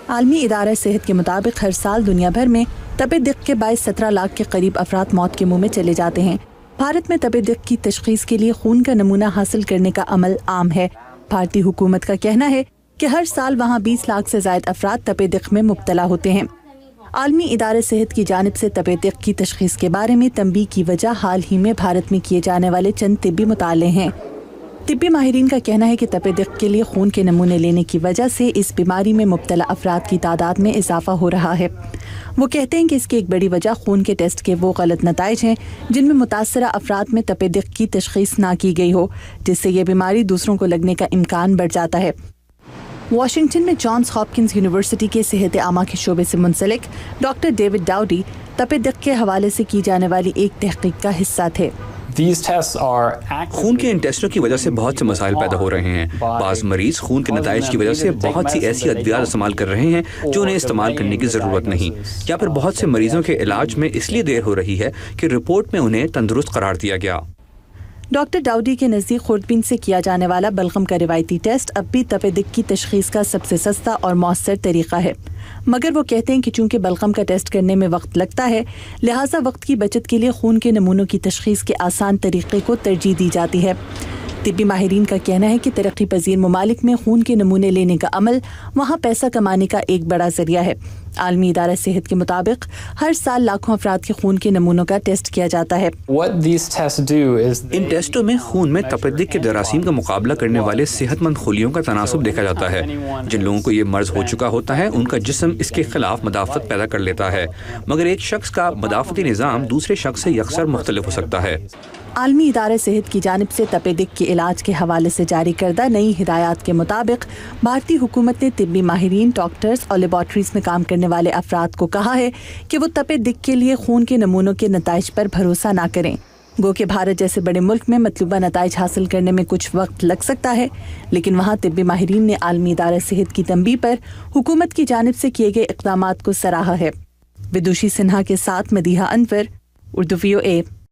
عالمی ادارہ صحت کے مطابق ہر سال دنیا بھر میں تپ دق کے باعث 17 لاکھ کے قریب افراد موت کے منہ میں چلے جاتے ہیں۔ بھارت میں تپ دق کی تشخیص کے لیے خون کا نمونہ حاصل کرنے کا عمل عام ہے۔ بھارتی حکومت کا کہنا ہے کہ ہر سال وہاں 20 لاکھ سے زائد افراد تپ دق میں مبتلا ہوتے ہیں۔ عالمی ادارہ صحت کی جانب سے تپ دق کی تشخیص کے بارے میں تنبیہ کی وجہ حال ہی میں بھارت میں کیے جانے والے چند طبی مطالعے ہیں۔ طبی ماہرین کا کہنا ہے کہ تپ دق کے لیے خون کے نمونے لینے کی وجہ سے اس بیماری میں مبتلا افراد کی تعداد میں اضافہ ہو رہا ہے۔ وہ کہتے ہیں کہ اس کی ایک بڑی وجہ خون کے ٹیسٹ کے وہ غلط نتائج ہیں جن میں متاثرہ افراد میں تپ دق کی تشخیص نہ کی گئی ہو، جس سے یہ بیماری دوسروں کو لگنے کا امکان بڑھ جاتا ہے۔ واشنگٹن میں جانس ہاپکنز یونیورسٹی کے صحت عامہ کے شعبے سے منسلک ڈاکٹر ڈیوڈ ڈاؤڈی تپ دق کے حوالے سے کی جانے والی ایک تحقیق کا حصہ تھے۔ خون کے ان ٹیسٹوں کی وجہ سے بہت سے مسائل پیدا ہو رہے ہیں۔ بعض مریض خون کے نتائج کی وجہ سے بہت سی ایسی ادویات استعمال کر رہے ہیں جو انہیں استعمال کرنے کی ضرورت نہیں، یا پھر بہت سے مریضوں کے علاج میں اس لیے دیر ہو رہی ہے کہ رپورٹ میں انہیں تندرست قرار دیا گیا۔ ڈاکٹر ڈاؤڈی کے نزدیک خوردبین سے کیا جانے والا بلغم کا روایتی ٹیسٹ اب بھی تپ دق کی تشخیص کا سب سے سستا اور مؤثر طریقہ ہے، مگر وہ کہتے ہیں کہ چونکہ بلغم کا ٹیسٹ کرنے میں وقت لگتا ہے، لہٰذا وقت کی بچت کے لیے خون کے نمونوں کی تشخیص کے آسان طریقے کو ترجیح دی جاتی ہے۔ طبی ماہرین کا کہنا ہے کہ ترقی پذیر ممالک میں خون کے نمونے لینے کا عمل وہاں پیسہ کمانے کا ایک بڑا ذریعہ ہے۔ عالمی ادارہ صحت کے مطابق ہر سال لاکھوں افراد کے خون کے نمونوں کا ٹیسٹ کیا جاتا ہے۔ ان ٹیسٹوں میں خون میں تپ دق کے جراثیم کا مقابلہ کرنے والے صحت مند خلیوں کا تناسب دیکھا جاتا ہے۔ جن لوگوں کو یہ مرض ہو چکا ہوتا ہے ان کا جسم اس کے خلاف مدافعت پیدا کر لیتا ہے، مگر ایک شخص کا مدافعتی نظام دوسرے شخص سے یکسر مختلف ہو سکتا ہے۔ عالمی ادارہ صحت کی جانب سے تپ دق کے علاج کے حوالے سے جاری کردہ نئی ہدایات کے مطابق بھارتی حکومت نے طبی ماہرین، ڈاکٹرز اور لیبارٹریز میں کام کرنے والے افراد کو کہا ہے کہ وہ تپ دق کے لیے خون کے نمونوں کے نتائج پر بھروسہ نہ کریں۔ گو کہ بھارت جیسے بڑے ملک میں مطلوبہ نتائج حاصل کرنے میں کچھ وقت لگ سکتا ہے، لیکن وہاں طبی ماہرین نے عالمی ادارہ صحت کی تنبیہ پر حکومت کی جانب سے کیے گئے اقدامات کو سراہا ہے۔ ودوشی سنہا کے ساتھ مدیحہ انور، اردو VOA۔